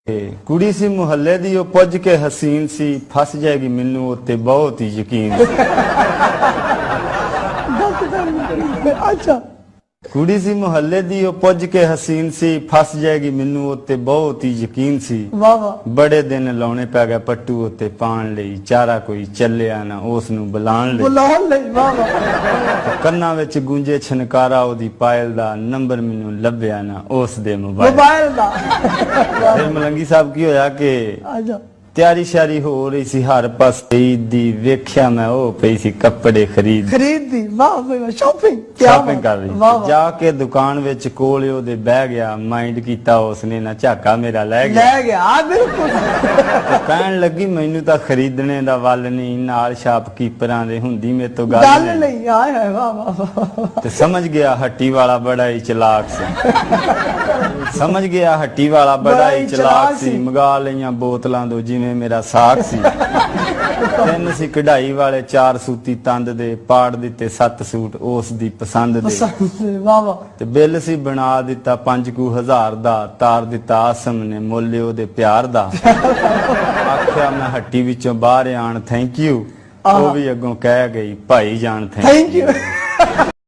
कुड़ी सी मुहल्ले दी ओ पुज के हसीन सी फस जाएगी मैनू उत्ते बहुत ही यकीन अच्छा कुड़ी सी मुहल्ले दी ओ पुज के हसीन सी फस जाएगी मैनू उत्ते बहुत ही यकीन सी वाह वाह बड़े दिन लाने पै गए पट्टू उत्ते पान लई चारा कोई चलिया ना उस नू बुलाण लई बुलान ले वाह वाह ਕੰਨਾਂ ਵਿੱਚ ਗੂੰਜੇ ਛਨਕਾਰਾ ਉਹਦੀ ਪਾਇਲ ਦਾ ਨੰਬਰ ਮੈਨੂੰ ਲੱਭਿਆ ਨਾ ਉਸ ਦੇ ਮੋਬਾਈਲ मोबाइल दा ਫਿਰ ਮਲੰਗੀ ਸਾਹਿਬ ਕੀ ਹੋਇਆ ਕਿ अच्छा ਤਿਆਰੀ ਸ਼ਾਰੀ ਹੋ ਰਹੀ ਸੀ ਹਰ ਪਾਸੇ ਈਦ ਦੀ ਵੇਖਿਆ ਮੈਂ ਉਹ ਪਈ ਸੀ ਕੱਪੜੇ ਖਰੀਦ खरीद दी वाह वाह शॉपिंग ਸ਼ਾਪਿੰਗ ਕਰ ਰਹੀ वाह ਸੀ। वाह ਜਾ ਕੇ ਦੁਕਾਨ ਵਿੱਚ ਕੋਲ ਉਹਦੇ ਬਹਿ ਗਿਆ ਮਾਈਂਡ ਕੀਤਾ ਉਸਨੇ ਨਾ ਝਾਕਾ ਮੇਰਾ ਲੈ ਗਿਆ ले गया हाँ, बिल्कुल ਤੇ ਕਹਿਣ ਲੱਗੀ ਮੈਨੂੰ ਤਾਂ ਖਰੀਦਣੇ ਦਾ ਵੱਲ ਨਹੀਂ ਨਾਲ ਸ਼ਾਪਕੀਪਰਾਂ ਦੇ ਹੁੰਦੀ ਮੇਰੇ ਤੋਂ ਗੱਲ गल ਨਹੀਂ नहीं आए है वाह वाह वाह ਤੇ ਸਮਝ ਗਿਆ ਹੱਟੀ ਵਾਲਾ ਬੜਾ ਹੀ ਚਲਾਕ ਸੀ ਸਮਝ ਗਿਆ ਹੱਟੀ ਵਾਲਾ ਬੜਾ ਹੀ ਚਲਾਕ ਸੀ ਮੰਗਾ ਲਈਆਂ ਬੋਤਲਾਂ ਦੋ ਜਿਵੇਂ ਮੇਰਾ ਸਾਖ ਸੀ ਤਿੰਨ ਸੀ ਕਢਾਈ ਵਾਲੇ 4 ਸੂਤੀ ਤੰਦ ਦੇ ਪਾੜ ਦਿੱਤੇ 7 ਸੂਟ ਉਸ ਦੀ ਪਸੰਦ ਦੇ वाह वाह ਤੇ ਬਿੱਲ ਸੀ ਬਣਾ ਦਿੱਤਾ 5000 ਦਾ ਤਾਰ ਦਿੱਤਾ ਆਸਮ ਨੇ ਮੁੱਲ ਉਹਦੇ ਪਿਆਰ ਦਾ ਆਖਿਆ ਮੈਂ ਹੱਟੀ ਵਿੱਚੋਂ ਬਾਹਰ ਆਣ ਥੈਂਕ ਯੂ ਉਹ ਵੀ ਅੱਗੋਂ ਕਹਿ ਗਈ ਭਾਈ ਜਾਨ थैंक यू